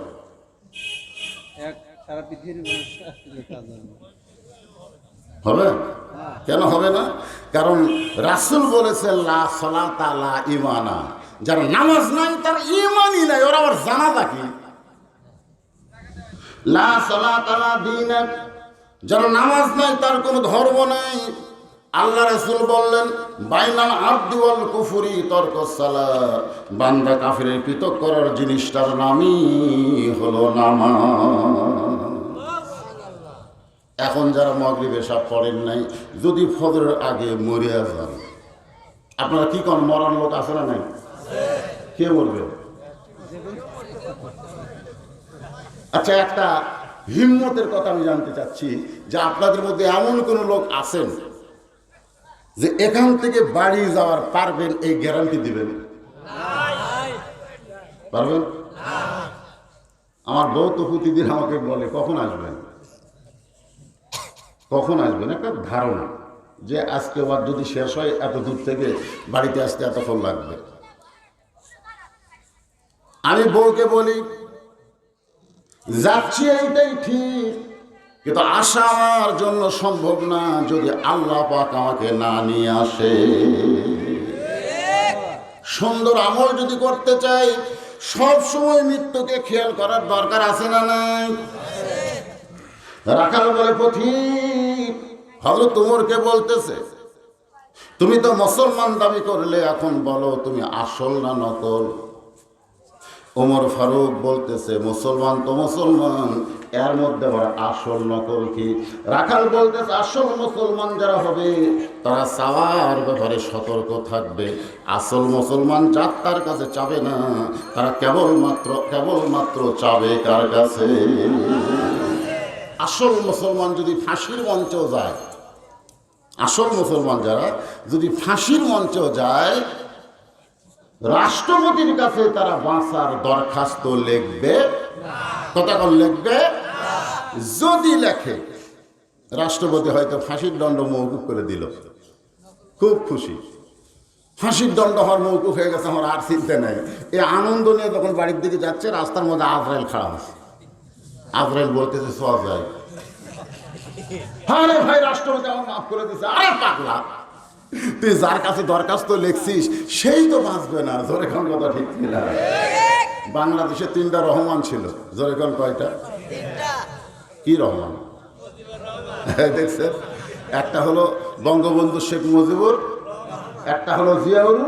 হবে? কেন হবে না? কারণ রাসূল বলেছেন লা সালাতা লা ঈমানা, যার নামাজ নাই তার ঈমানই নাই, ওরা আবার জানাজা কি? লা সালাতা লা দীন, যার নামাজ নাই তার কোনো ধর্ম নাই। আল্লাহ রাসূল বললেন বাইনাল আবদি ওয়াল কুফরি তরকুস সালাত, বান্দা কাফিরের পৃথক করার জিনিসটার নামই হলো নামাজ। এখন যারা মাগরিব এশা পড়েন নাই, যদি ফজরের আগে মরিয়া যান, আপনারা কি করেন? মরার লোক আছে না নাই? কে বলবে? আচ্ছা, একটা হিম্মতের কথা আমি জানতে চাচ্ছি যে আপনাদের মধ্যে এমন কোন লোক আছেন যে এখান থেকে বাড়ি যাওয়ার পারবেন, এই গ্যারান্টি দিবেন? পারবেন? আমার বউ তো প্রতিদিন আমাকে বলে কখন আসবেন, কখন আসবেন, একটা ধারণা যে আজকে আবার যদি শেষ হয় এত দূর থেকে বাড়িতে আসতে এতক্ষণ লাগবে। আমি বউকে বলি যাচ্ছি এইটাই ঠিক, কিন্তু আসা আমার জন্য সম্ভব না যদি আল্লাহ পাক আমাকে না নিয়ে আসে। সুন্দর আমল যদি করতে চাই সব সময় মৃত্যুকে খেয়াল করার দরকার আছে না নাই? রাখাল বলে পথিক, হযরত ওমরকে বলতেছে তুমি তো মুসলমান দাবি করলে, এখন বলো তুমি আসল না নকল? ওমর ফারুক বলতেছে মুসলমান তো মুসলমান, এর মধ্যে আবার আসল নকল কি? রাখাল বলতেছে আসল মুসলমান যারা হবে তারা চাওয়ার ব্যাপারে সতর্ক থাকবে, আসল মুসলমান যার কাছে চাবে না তারা কেবলমাত্র চাবে কার কাছে? আসল মুসলমান যদি ফাঁসির মঞ্চেও যায়, আসল মুসলমান যারা যদি ফাঁসির মঞ্চেও যায়, রাষ্ট্রপতির কাছে তারা বাঁচার দরখাস্ত লিখবে, কতক্ষণ লিখবে? যদি লেখে রাষ্ট্রপতি হয়তো ফাঁসির দণ্ড মওকুফ করে দিল, খুব খুশি, ফাঁসির দণ্ড হওয়ার মওকুফ হয়ে গেছে, আমার আর চিন্তা নেই। এই আনন্দ নিয়ে যখন বাড়ির দিকে যাচ্ছে রাস্তার মধ্যে আজরাইল খাড়া আছে, আজরাইল বলতেছে সওয়া যায়, আরে ভাই রাষ্ট্রপতি আমার মাফ করে দিচ্ছে। আরে পাগলা, তুই যার কাছে দরখাস্ত লিখছিস সেই তো বাঁচবে না, জোরে কোন কথা ঠিক কিনা? বাংলাদেশে 3টা রহমান ছিল, জোরে কোন কয়টা? কি রহমান? দেখছেন, একটা হলো বঙ্গবন্ধু শেখ মুজিবুর, একটা হলো জিয়াউর,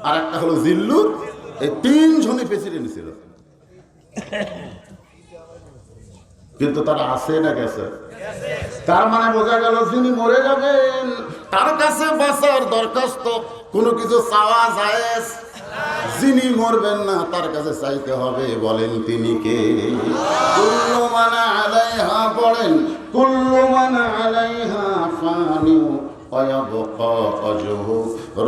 আর একটা হলো জিল্লুর। এই 3 জনই প্রেসিডেন্ট ছিল, কিন্তু তারা আছে না গেছে? তার মানে বোঝা গেল যিনি মরে যাবেন তার কাছে বাঁচার দরখাস্ত কোনো কিছু চাওয়া জায়েজ, যিনি মরবেন না তার কাছে চাইতে হবে। বলেন তিনি কে? কুল্লু মান আলাইহা, পড়েন কুল্লু মান আলাইহা ফানি ওয়া ইয়াবকা ওয়াজহু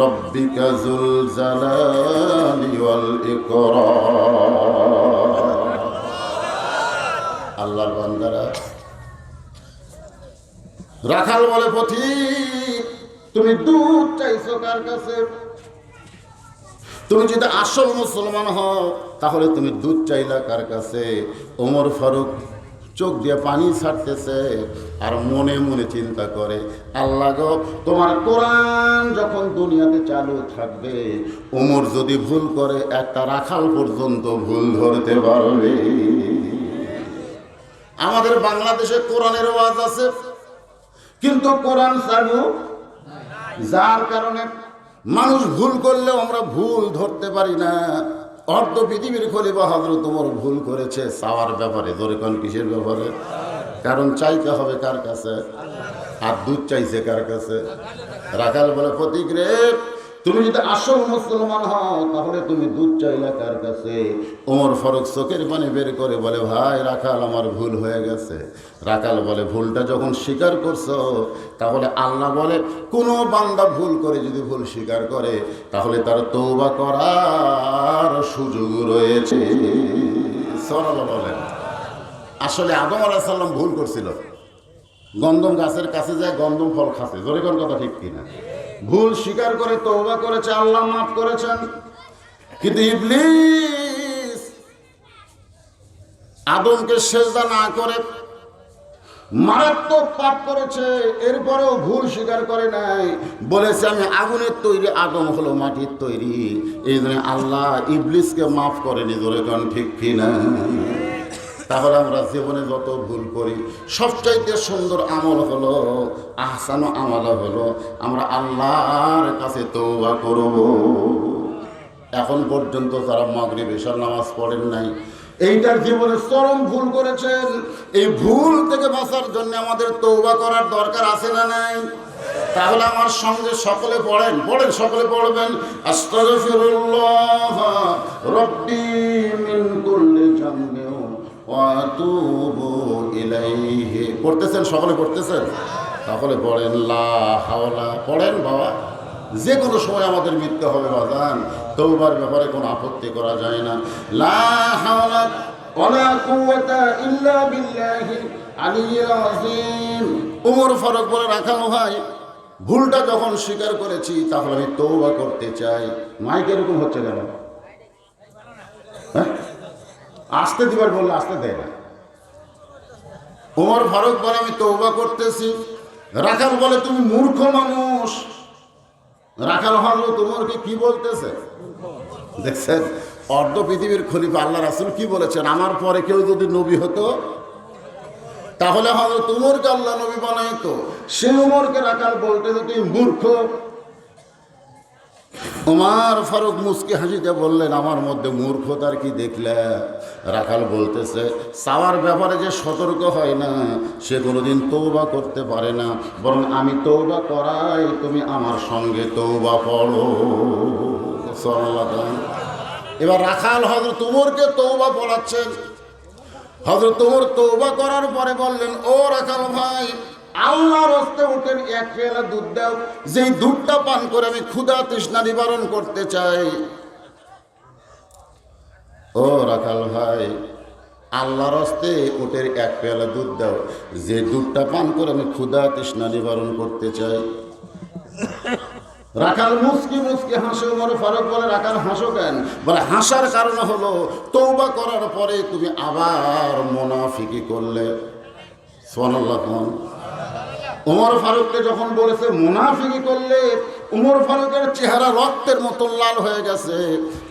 রাব্বিকা যুল জালালি ওয়াল ইকরাম। আল্লাহর বান্দারা, রাখাল বলে পথিক তুমি দুধ চাইছো কার কাছে? তুমি যদি আসল মুসলমান হও তাহলে তুমি দুধ চাইলা কার কাছে? ওমর ফারুক চোখ দিয়ে পানি ছাড়তেছে আর মনে মনে চিন্তা করে, আল্লাহ গো, তোমার কোরআন যখন দুনিয়াতে চালু থাকবে, ওমর যদি ভুল করে একটা রাখাল পর্যন্ত ভুল ধরতে পারবে। আমাদের বাংলাদেশে কোরআনের ওয়াজ আছে, কিন্তু কোরআন চালু, যার কারণে মানুষ ভুল করলেও আমরা ভুল ধরতে পারি না। অর্ধ পৃথিবীর খলিফা হযরত ওমর ভুল করেছে চাওয়ার ব্যাপারে, ধরে কোন কিসের ব্যাপারে? কারণ চাইতে হবে কার কাছে? আর দুধ চাইছে কার কাছে? রাখাল বলে পথিক রে, তুমি যদি আসল মুসলমান হও তাহলে তুমি দুধ চাইলা কার কাছে? ওমর ফারুক চোখের পানি বের করে বলে, ভাই রাখাল আমার ভুল হয়ে গেছে। রাখাল বলে, ভুলটা যখন স্বীকার করছো তাহলে আল্লাহ বলে কোনো বান্দা ভুল করে যদি ভুল স্বীকার করে তাহলে তার তওবা করার সুযোগ রয়েছে। সুবহানাল্লাহ বলেন। আসলে আদম আলাইহিস সালাম ভুল করছিল, গন্ধম গাছের কাছে যায় গন্ধম ফল খাচ্ছে, জোরে কোন কথা ঠিক কিনা? ভুল স্বীকার করে তওবা করেছে, আল্লাহ মাফ করেছেন। কিন্তু ইবলিস আদমকে সেজদা না করে মারাত্মক পাপ করেছে, এরপরেও ভুল স্বীকার করে নাই, বলেছে আমি আগুনের তৈরি, আদম হলো মাটির তৈরি। এই জন্য আল্লাহ ইবলিসকে মাফ করেনি, জোরে কোন ঠিক কিনা? তাহলে আমরা জীবনে যত ভুল করি সবচাইতে সুন্দর আমল হলো, আহসানু আমল হলো আমরা আল্লাহর কাছে তওবা করব। এখন পর্যন্ত যারা মাগরিব এশার নামাজ পড়েন নাই, এইটার জীবনে চরম ভুল করেছেন, এই ভুল থেকে বাঁচার জন্য আমাদের তওবা করার দরকার আছে না নাই? তাহলে আমার সঙ্গে সকলে পড়েন, সকলে পড়বেন, আস্তাগফিরুল্লাহ রাব্বি মিন কুল্লি জামবিন ওয়া আতুবু ইলাইহি। পড়তেছেন, সকলে পড়তেছেন? তাহলে পড়েন লা হাওলা। পড়েন বাবা, যে কোনো সময় আমাদের মৃত্যু হবে বাজান, তওবার ব্যাপারে কোনো আপত্তি করা যায় না। লা হাওলা ওয়ালা কুওয়াতা ইল্লা বিল্লাহিল আলিয়্যিল আযীম। ওমর ফারুক বলে, রাখাল ভাই, ভুলটা যখন স্বীকার করেছি তাহলে আমি তওবা করতে চাই। মাইক এরকম হচ্ছে কেন? হ্যাঁ, আসতে দিবার বললে আসতে দেয় না। ওমর ফারুক বলে, আমি তওবা করতেছি। রাখাল বলে, তুমি মূর্খ মানুষ। রাখাল হযরত ওমরকে কি বলতেছে দেখছেন? অর্ধ পৃথিবীর খলিফা আল্লাহ রাসূল কি বলেছেন, আমার পরে কেউ যদি নবী হতো তাহলে হযরত ওমরকে আল্লাহ নবী বানাইতো। সে ওমরকে রাখাল বলতেছে তুই মূর্খ। ওমর ফারুক মুস্কি হাসিতে বললেন, আমার মধ্যে মূর্খতার কি দেখলে? রাখাল বলতেছে, চাওয়ার ব্যাপারে যে সতর্ক হয় না সে কোনোদিন তওবা করতে পারে না, বরং আমি তওবা করাই, তুমি আমার সঙ্গে তওবা পড়ো। সাল্লাল্লাহু। এবার রাখাল হযরত ওমরকে তওবা পড়াচ্ছেন। হযরত ওমর তওবা করার পরে বললেন, ও রাখাল ভাই, আল্লাহর হস্তে উটের এক পেয়ালা দুধ দাও, যেই দুধটা পান করে আমি ক্ষুধা তৃষ্ণা নিবারণ করতে চাই। ও রাখাল ভাই, আল্লাহর হস্তে উটের এক পেয়ালা দুধ দাও, যে দুধটা পান করে আমি ক্ষুধা তৃষ্ণা নিবারণ করতে চাই। রাখাল মুস্কি মুস্কি হাসে। ওমর ফারুক বলে, রাখাল হাসো কেন? বলে, হাসার কারণ হলো তওবা করার পরে তুমি আবার মুনাফিকি করলে। সুবহানাল্লাহ। ওমর ফারুককে যখন বলেছে মুনাফিকি করলে, ওমর ফারুকের চেহারা রক্তের মতো লাল হয়ে গেছে,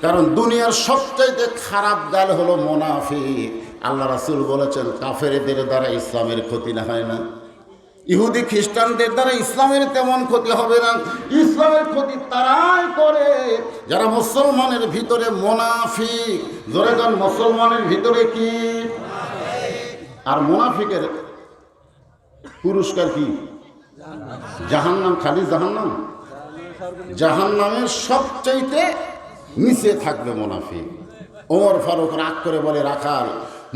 কারণ দুনিয়ার সবচাইতে খারাপ গাল হলো মুনাফিক। আল্লাহ রাসূল বলেছেন, কাফেরদের দ্বারা ইসলামের ক্ষতি না হয় না, ইহুদি খ্রিস্টানদের দ্বারা ইসলামের তেমন ক্ষতি হবে না। ইসলামের ক্ষতি তারাই করে যারা মুসলমানের ভিতরে মুনাফিক। জোরে গান, মুসলমানের ভিতরে কি? আর মুনাফিকের পুরস্কার কি? জাহান্নাম। খালি জাহান্নাম? জাহান্নামের সবচাইতে নিচে থাকবে মুনাফিক। ওমর ফারুক রাগ করে বলে, রাখাল,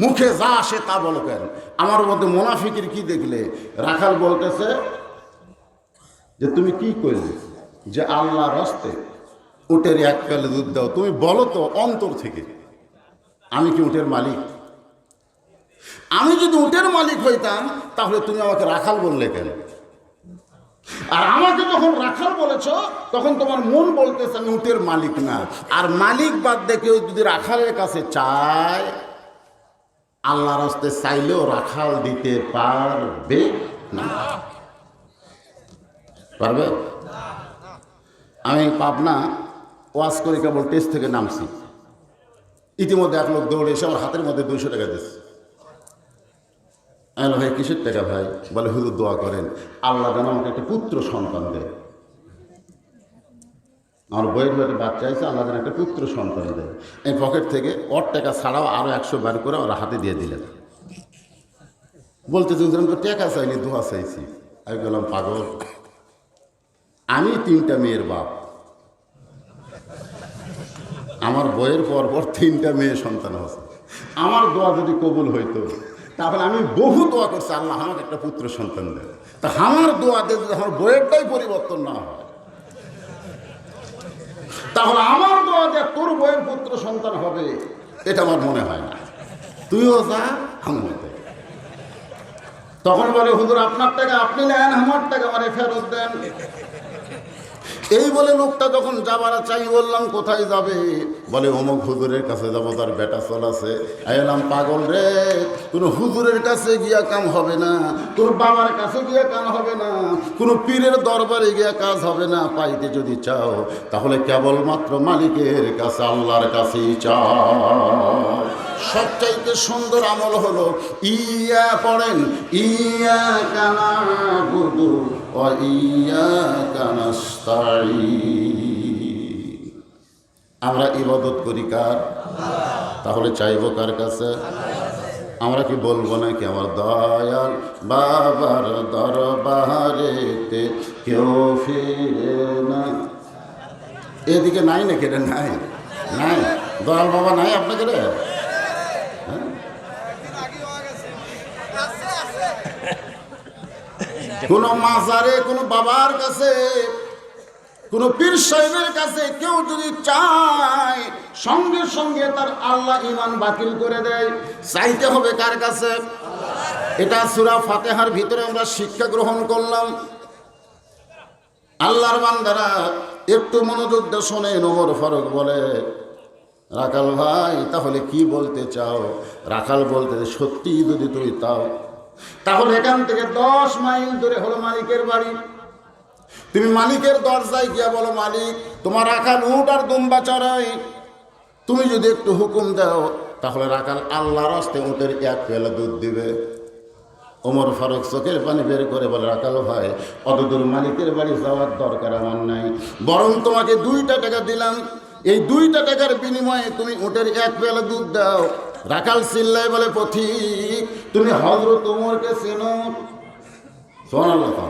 মুখে যা আসে তা বলো কেন? আমার মধ্যে মুনাফিকের কি দেখলে? রাখাল বলতেছে যে তুমি কি করলে যে আল্লাহর হস্তে উটের এক পেয়ালা দুধ দাও, তুমি বলো তো অন্তর থেকে, আমি কি উটের মালিক? আমি যদি উটের মালিক হইতাম তাহলে তুমি আমাকে রাখাল বললে কেন? আর আমাকে যখন রাখাল বলেছ তখন তোমার মন বলতেছে আমি উটের মালিক না। আর মালিক বাদ দিয়ে কেউ যদি রাখালের কাছে চায়, আল্লাহর হস্তে চাইলেও রাখাল দিতে পারবে না। পারবে? আমি পাবনা ওয়াজ করে কেবল টেস্ট থেকে নামছি, ইতিমধ্যে এক লোক দৌড়ে এসে আমার হাতের মধ্যে 200 টাকা দিচ্ছে। আমি ভাই কিসের টাকা ভাই? বলে, হুজুর দোয়া করেন আল্লাহ যেন আমাকে একটা পুত্র সন্তান দেয়। আমার বইয়ের একটা বাচ্চা আছে, আল্লাহ যেন একটা পুত্র সন্তান দেয়। এই পকেট থেকে ওর টাকা ছাড়াও আরও 100 বার করে ওরা হাতে দিয়ে দিলেন। বলতে তো টাকা চাইনি, দোয়া চাইছি। আমি বললাম, পাগল, আমি 3টা মেয়ের বাপ, আমার বইয়ের পর 3টা মেয়ে সন্তান আছে। আমার দোয়া যদি কবুল হইতো তাহলে আমি বহু দোয়া করছি, আল্লাহ আমাকে একটা পুত্র সন্তান দেয়। তা আমার দোয়া দিয়ে যদি আমার বইয়েরটাই পরিবর্তন না হয়, তাহলে আমার দোয়া দিয়ে তোর বইয়ের পুত্র সন্তান হবে এটা আমার মনে হয় না। তুইও যা, আমিও তাই। তখন বলে, হুজুর আপনার টাকা আপনি নেন, আমার টাকা আমারে ফেরত দেন। এই বলে লোকটা যখন যাবার চাই, বললাম কোথায় যাবে? বলে, অমুক হুজুরের কাছে যাবো, তার বেটা চল আছে। এলাম, পাগল রে, কোনো হুজুরের কাছে গিয়া কাম হবে না, তোর বাবার কাছে গিয়া কাম হবে না, কোনো পীরের দরবারে গিয়া কাজ হবে না। পাইতে যদি চাও তাহলে কেবলমাত্র মালিকের কাছে, আল্লাহর কাছেই চাও। সবচাইতে সুন্দর আমল হলো ইয়া পড়েন, ইয়া কানা বুদু ও ইয়া কানাস্তাঈন। আমরা ইবাদত করি কার? তাহলে চাইবো কার কাছে? আমরা কি বলবো নাকি আমার দয়াল বাবার দরবারেতে কেউ ফিরে না? এদিকে নাই নাকি? এটা নাই, নাই, দয়াল বাবা নাই আপনাদের? কোন মাজারে, কোন বাবার কাছে, কোন পীর সাহেবের কাছে কেউ যদি চায়, সঙ্গে সঙ্গে তার আল্লাহ ঈমান বাতিল করে দেয়। চাইতে হবে কার কাছে? এটা সূরা ফাতিহার ভিতরে আমরা শিক্ষা গ্রহণ করলাম। আল্লাহর বান্দারা একটু মনোযোগ দিয়ে শোনেন। ওমর ফারুক বলে, রাখাল ভাই তাহলে কি বলতে চাও? রাখাল বলতে, সত্যি যদি তুমি তাও, তাহলে এখান থেকে 10 মাইল দূরে হলো মালিকের বাড়ি। তুমি মালিকের দরজায় গিয়া বলো, মালিক তোমার রাখাল উট আর দুম্বা চড়াই, তুমি যদি একটু হুকুম দাও তাহলে রাখাল আল্লাহর হস্তে উটের 1 পেয়ালা দুধ দিবে। ওমর ফারুক চোখের পানি বের করে বলে, রাখাল ভাই অতদূর মালিকের বাড়ি যাওয়ার দরকার আমার নাই, বরং তোমাকে 2টা টাকা দিলাম, এই 2টা টাকার বিনিময়ে তুমি উটের 1 পেয়ালা দুধ দাও। রাখাল চিল্লায় বলে, পথিক তুমি হযরত ওমরকে চেনো? সুবহানাল্লাহ।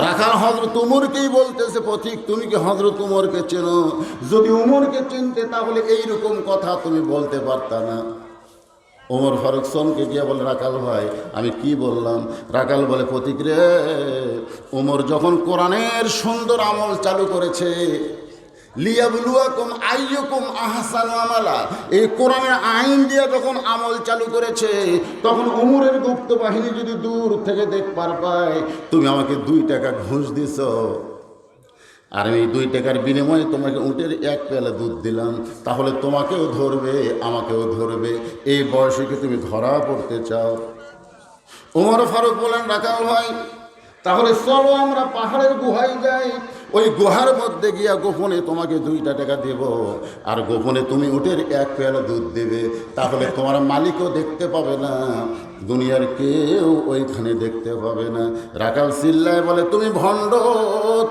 রাখাল হযরত ওমরকেই বলতেছে, পথিক তুমি কি হযরত ওমরকে চেনো? যদি ওমরকে চিনতে তাহলে এইরকম কথা তুমি বলতে পারতা না। ওমর ফারুক চমকে গিয়ে বলে, রাখাল ভাই আমি কি বললাম? রাখাল বলে, পথিক রে, ওমর যখন কোরআনের সুন্দর আমল চালু করেছে, লিয়াবলুয়াকুম আইয়ুকুম আহসানু আমালা, এই কোরআনের আইন দিয়ে যখন আমল চালু করেছে, তখন ওমরের গুপ্ত বাহিনী যদি দূর থেকে দেখবার পায় তুমি আমাকে 2 টাকা ঘুষ দিছ, আর আমি 2 টাকার বিনিময়ে তোমাকে উটের 1 পেয়ালা দুধ দিলাম, তাহলে তোমাকেও ধরবে আমাকেও ধরবে। এই বয়সে কি তুমি ধরা পড়তে চাও? ওমর ফারুক বলেন, রাখাল ভাই তাহলে চলো আমরা পাহাড়ের গুহায় যাই, ওই গুহার মধ্যে গিয়া গোপনে তোমাকে 2টা টাকা দেব, আর গোপনে তুমি উটের 1 পেয়ালা দুধ দেবে, তাহলে তোমার মালিকও দেখতে পাবে না, দুনিয়ার কেউ ওইখানে দেখতে পাবে না। রাখাল চিল্লায় বলে, তুমি ভণ্ড,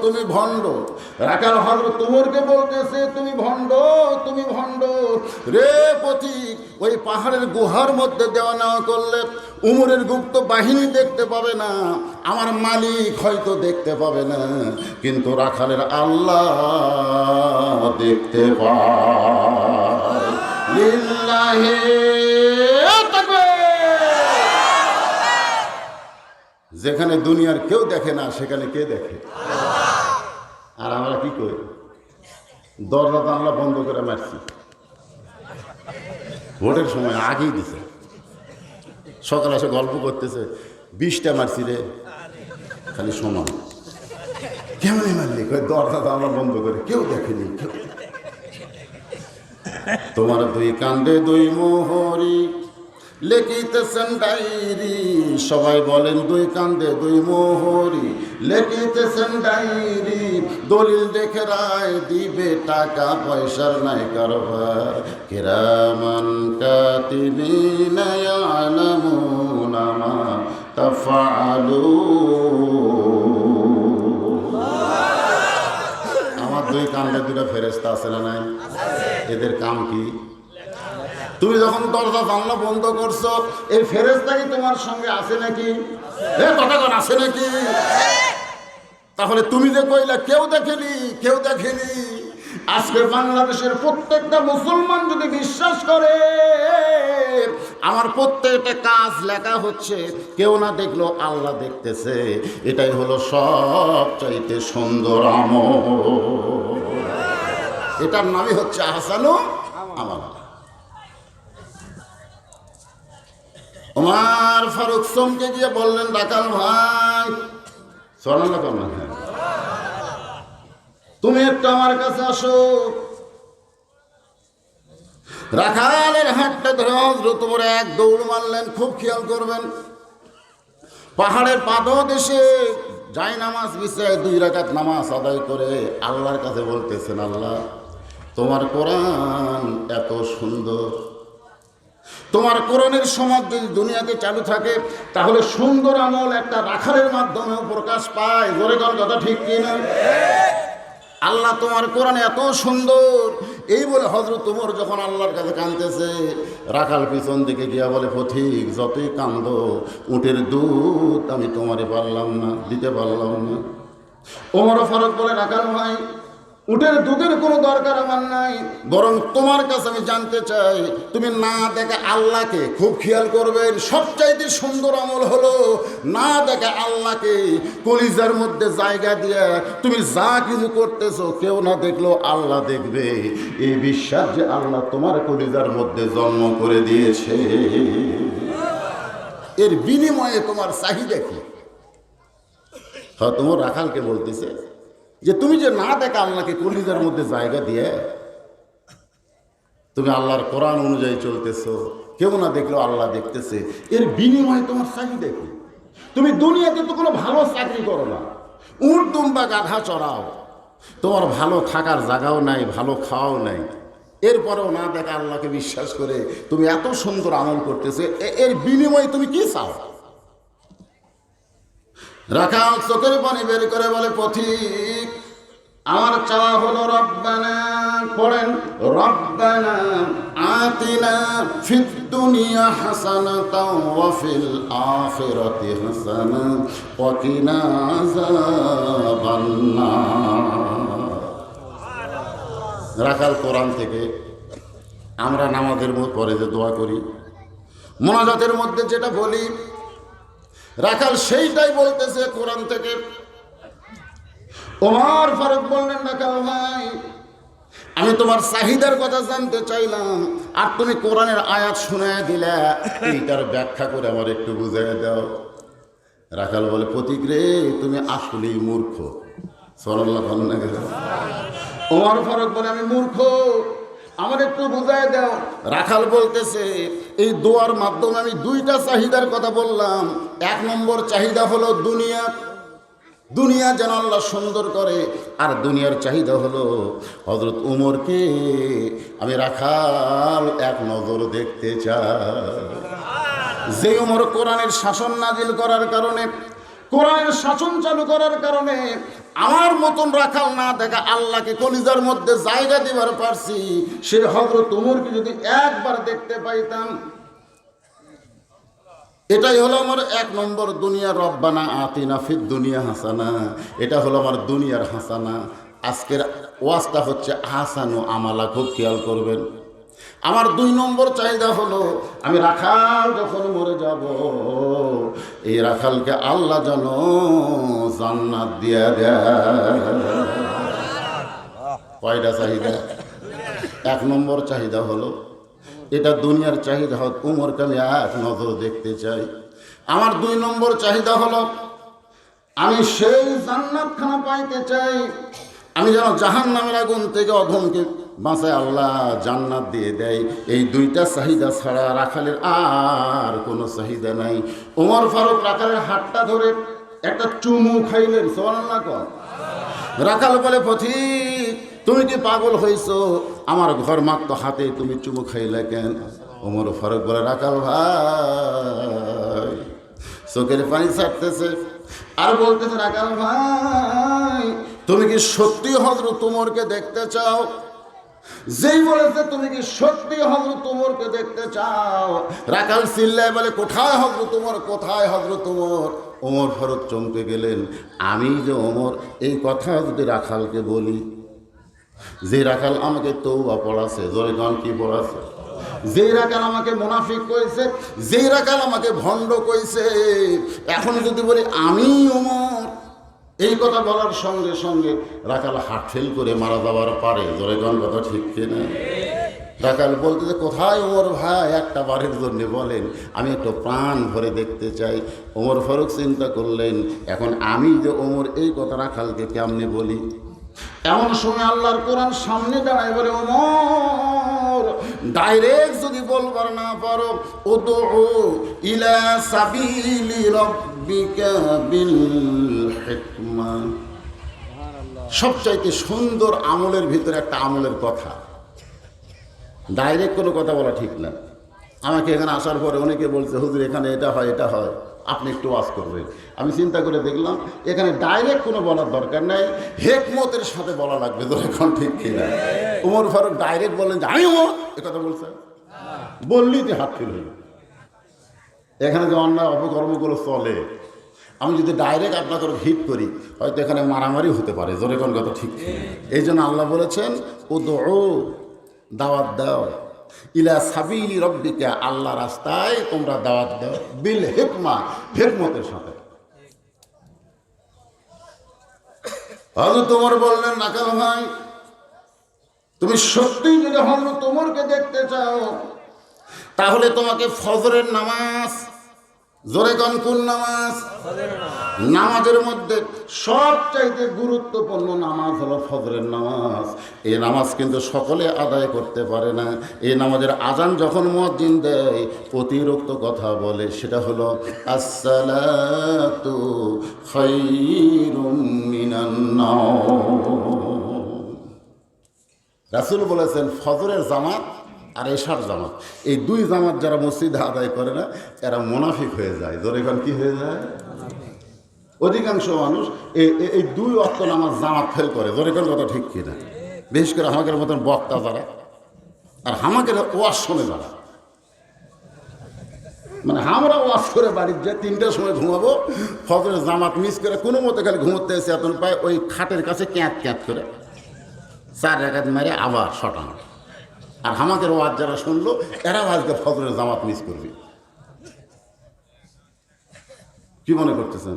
তুমি ভণ্ড। রাখাল হযরত ওমরকে বলতেছে, তুমি ভণ্ড, তুমি ভণ্ড রে পথিক, ওই পাহাড়ের গুহার মধ্যে দেওয়া নেওয়া করলে উমরের গুপ্ত বাহিনী দেখতে পাবে না, আমার মালিক হয়তো দেখতে পাবে না, কিন্তু রাখালের আল্লাহ দেখতে পায়। লিল্লাহি তাকবীর। যেখানে দুনিয়ার কেউ দেখে না সেখানে কে দেখে? আর আমরা কি করি? দরজা জানলা বন্ধ করে মারছি, ভোটের সময় আগেই দিছে, সকালে এসে গল্প করতেছে, 20টা মারছি রে, খালি সমান। কেমন মারলি? দরজা জানলা বন্ধ করে, কেউ দেখেনি, কেউ। তোমার 2 কান্দে 2 মোহরি লেখিতেছেন ডায়েরি, সবাই বলেন 2 কান্দে 2 মোহরি লেখিতেছেন ডায়েরি, দলিল দেখে রায় দিবে, টাকা পয়সার নাই কারবার, কিরামান কাতিবিনা ইয়ালামুনা মা তাফআলুন। আমার 2 কান্দে 2টা ফেরেশতা আছে না নাই? এদের কাম কি? তুমি যখন দরজা জানলা বন্ধ করছো, এই ফেরেশতাই তোমার সঙ্গে আছে নাকি? কথা কোন আছে নাকি? তাহলে তুমি যে কইলা কেউ দেখেনি, কেউ দেখেনি, আজকে বাংলাদেশের প্রত্যেকটা মুসলমান যদি বিশ্বাস করে আমার প্রত্যেকটা কাজ লেখা হচ্ছে, কেউ না দেখলো আল্লাহ দেখতেছে, এটাই হলো সবচাইতে সুন্দর আমল। এটার নামই হচ্ছে আহসানু আমাল। ওমর ফারুক চমকে গিয়ে বললেন, রাখাল ভাই সুবহানাল্লাহ, তুমি একটু আমার কাছে আসো। রাখালের হাতটা ধরে হযরত ওমর 1 দৌড় মারলেন। খুব খেয়াল করবেন, পাহাড়ের পাদদেশে যাই নামাজ বিছায় 2 রাকাত নামাজ আদায় করে আল্লাহর কাছে বলতেছেন, আল্লাহ তোমার কোরআন এত সুন্দর, তোমার কোরআনের সমাজ যদি দুনিয়াতে চালু থাকে তাহলে সুন্দর আমল একটা রাখালের মাধ্যমেও প্রকাশ পায়। জোরে কোন কথা ঠিক কিনা? আল্লাহ তোমার কোরআন এত সুন্দর, এই বলে হযরত ওমর যখন আল্লাহর কাছে কাঁদতেছে, রাখাল পিছন দিকে গিয়া বলে, পথিক যতই কান্দো, উটের দুধ আমি তোমারে পারলাম না, দিতে পারলাম না। ওমর ফারুক বলে, রাখাল ভাই উটের দুধের কোনো দরকার আমার নাই, বরং তোমার কাছে আমি জানতে চাই তুমি না দেখে আল্লাহকে খুব খেয়াল করবেন। সবচাইতে সুন্দর আমল হলো না দেখে আল্লাহকে কলিজার মধ্যে জায়গা দিয়ে তুমি যা কিছু করতেছো কেউ না দেখলেও আল্লাহ দেখবে, এই বিশ্বাস যে আল্লাহ তোমার কলিজার মধ্যে জন্ম করে দিয়েছে, এর বিনিময়ে তোমার চাহিদা কি? হ্যাঁ, তোমার রাখালকে বলতেছে যে তুমি যে না দেখা আল্লাহকে কলিজার মধ্যে জায়গা দিয়ে তুমি আল্লাহর কোরআন অনুযায়ী চলতেছো, কেউ না দেখলেও আল্লাহ দেখতেছে, এর বিনিময়ে তোমার চাহিদা কি? তুমি দুনিয়াতে তো কোনো ভালো চাকরি করো না, উট দুম্বা গাধা চড়াও, তোমার ভালো থাকার জায়গাও নাই, ভালো খাওয়াও নাই, এরপরেও না দেখা আল্লাহকে বিশ্বাস করে তুমি এত সুন্দর আমল করতেছো, এর বিনিময়ে তুমি কি চাও? রাখাল চোখের পানি বের করে বলে, পথিক আমার চাওয়া হলো রব্বানা, পড়েন রব্বানা আতিনা ফিদ দুনিয়া হাসানাতাও ওয়া ফিল আখিরাতি হাসানা ওয়া কিনা আযাবান নার। রাখাল কোরআন থেকে আমরা নামাজের পরে যে দোয়া করি, মোনাজাতের মধ্যে যেটা বলি, রাখাল সেইটাই বলতেছে কোরআন থেকে। ওমর ফারুক বললেন, রাখাল ভাই আমি তোমার চাহিদার কথা জানতে চাইলাম, আর তুমি কোরআনের আয়াত শুনায় দিলে, এইটার ব্যাখ্যা করে আমার একটু বুঝাই দাও। রাখাল বলে, পথিক রে তুমি আসলেই মূর্খ। সাল্লাল্লাহু আলাইহি ওয়াসাল্লাম। ওমর ফারুক বলে, আমি মূর্খ, আমার একটু বুঝাই দাও। রাখাল বলতেছে, এই দোয়ার মাধ্যমে আমি দুইটা চাহিদার কথা বললাম। এক নম্বর চাহিদা হলো দুনিয়া, দুনিয়া যেন আল্লাহ সুন্দর করে, আর দুনিয়ার চাহিদা হলো হযরত উমরকে আমি রাখাল এক নজর দেখতে চাই। যে উমর কোরআনের শাসন নাজিল করার কারণে, কোরআনের শাসন চালু করার কারণে আমার মতন রাখাল না দেখা আল্লাহকে কলিজার মধ্যে জায়গা দিবার পারছি, সে হযরত উমরকে যদি একবার দেখতে পাইতাম, এটাই হলো আমার এক নম্বর দুনিয়া। রব্বানা আতিনা ফিদ দুনিয়া হাসানা, এটা হলো আমার দুনিয়ার হাসানা। আজকের ওয়াজটা হচ্ছে হাসানু আমালা, খুব খেয়াল করবেন। আমার দুই নম্বর চাহিদা হলো আমি রাখাল যখন মরে যাব, এই রাখালকে আল্লাহ যেন জান্নাত দিয়ে দেয়। কয়টা চাহিদা? এক নম্বর চাহিদা হলো এটা দুনিয়ার চাহিদা, হোক উমরকে আমি এক নজর দেখতে চাই। আমার দুই নম্বর চাহিদা হলো আমি সেই জান্নাতখানা পাইতে চাই, আমি যেন জাহান্নামের আগুন থেকে অধমকে বাঁচায় আল্লাহ জান্নাত দিয়ে দেয়। এই দুইটা চাহিদা ছাড়া রাখালের আর কোনো চাহিদা নাই। ওমর ফারুক রাখালের হাতটা ধরে একটা চুমু খাইলেন। সুবহানাল্লাহ কর। রাখাল বলে, পথিক তুমি কি পাগল হয়েছো? আমার ঘর মাত্র হাতে তুমি চুমু খাইলে কেন? ওমর ফারুক বলে, রাখাল ভাই, চোখের পানি ছাড়তেছে আর বলতেছে, রাখাল ভাই তুমি কি সত্যি হযরত উমরকে দেখতে চাও? যেই বলেছে তুমি কি সত্যি হযরত উমরকে দেখতে চাও, রাখাল চিল্লায় বলে, কোথায় হযরত উমর, কোথায় হযরত উমর? ওমর ফারুক চমকে গেলেন। আমি যে ওমর, এই কথা যদি রাখালকে বলি, যে রাখাল আমাকে তওবা পড়াছে, জোরে গান কি পড়াছে, যে রাখাল আমাকে মুনাফিক কইছে, যে রাখাল আমাকে ভণ্ড কইছে, এখন যদি বলি আমি ওমর, এই কথা বলার সঙ্গে সঙ্গে রাখাল হার্ট ফেল করে মারা যাবার পারে। জোরে গান কথা ঠিক কিনা? রাখাল বলতে যে, কোথায় ওমর ভাই, একটা বারের জন্য বলেন, আমি একটু প্রাণ ভরে দেখতে চাই। ওমর ফারুক চিন্তা করলেন, এখন আমি যে ওমর, এই কথা রাখালকে কেমনে বলি? এমন সময় আল্লাহর কোরআন সামনে দাঁড়ায় বলে, ওমর ডাইরেক্ট যদি বলবার না পারো, উদউ ইলা সাবিলি রাব্বিকা বিল হিকমা। সবচাইতে সুন্দর আমলের ভিতরে একটা আমলের কথা, ডাইরেক্ট কোনো কথা বলা ঠিক না। আমাকে এখানে আসার পরে অনেকে বলছে, হুজুর এখানে এটা হয়, এটা হয়, আপনি একটু ওয়াজ করবেন। আমি চিন্তা করে দেখলাম এখানে ডাইরেক্ট কোনো বলার দরকার নাই, হেকমতের সাথে বলা লাগবে। তো এখন ঠিক কিনা? ওমর ফারুক ডাইরেক্ট বললেন যে আমি ওমর, এ কথা বলছেন, বললেই যে হাত ফেল হইল। এখানে যে অন্যায় অপকর্মগুলো চলে, আমি যদি ডাইরেক্ট আপনাকে হিট করি হয়তো এখানে মারামারি হতে পারে, জোরে কোন কথা ঠিক। এই জন্য আল্লাহ বলেছেন উদউ, দাওয়াত দাও, ইলা সাবিলি রব্বিকা, আল্লাহ রাস্তায় তোমরা দাওয়াত দাও, বিল হিকমা, হিকমতের সাথে। হযরত ওমর বললেন নাকাল ভাই, তুমি সত্যিই যদি হযরত ওমরকে দেখতে চাও তাহলে তোমাকে ফজরের নামাজ, জোরে কোন নামাজ, নামাজের মধ্যে সবচাইতে গুরুত্বপূর্ণ নামাজ হলো ফজরের নামাজ। এই নামাজ কিন্তু সকলে আদায় করতে পারে না। এই নামাজের আজান যখন মুয়াজ্জিন দেয় অতিরিক্ত কথা বলে, সেটা হলো আসসালাতু খায়রুম মিনান নাওম। রাসূল বলেছেন ফজরের জামাত আর এশার জামাত, এই দুই জামাত যারা মসজিদে আদায় করে না এরা মুনাফিক হয়ে যায়। জোরে কোন কি হয়ে যায়? অধিকাংশ মানুষ এই দুই ওয়াক্ত নামাজ জামাত ফেল করে। জোরে কোন কথা ঠিক কিনা? বিশেষ করে আমাদের মতন বক্তা যারা, আর আমাদের ওয়াজ শোনে যারা, মানে আমরা ওয়াজ করে বাড়ির যে 3টার সময় ঘুমাবো, ফজরের জামাত মিস করে কোনো মতে খালি ঘুমোতে এসে এত পায় ওই খাটের কাছে ক্যাঁত ক্যাঁত করে 4 রাকাত মারে আবার শটানো। আর আমাদের ওয়াজ যারা শুনলো এরাও আজকে ফজরের জামাত মিস করবে। কি মনে করতেছেন?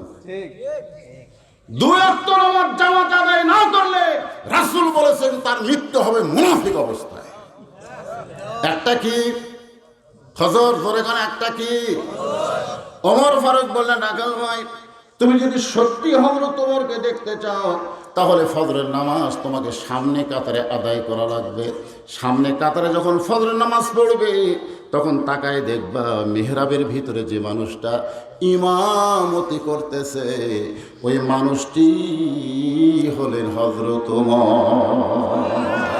দুই ওয়াক্ত নামাজ জামাত আদায় না করলে রাসূল বলেছেন তার মৃত্যু হবে মুনাফিক অবস্থায়। একটা কি ফজর, জোরে কোন একটা কি? ওমর ফারুক বললেন নাকাল ভাই, তুমি যদি সত্যি হযরত ওমরকে দেখতে চাও তাহলে ফজরের নামাজ তোমাকে সামনে কাতারে আদায় করা লাগবে। সামনে কাতারে যখন ফজরের নামাজ পড়বে তখন তাকায় দেখবা মিহরাবের ভিতরে যে মানুষটা ইমামতি করতেছে ওই মানুষটি হলেন হযরত ওমর।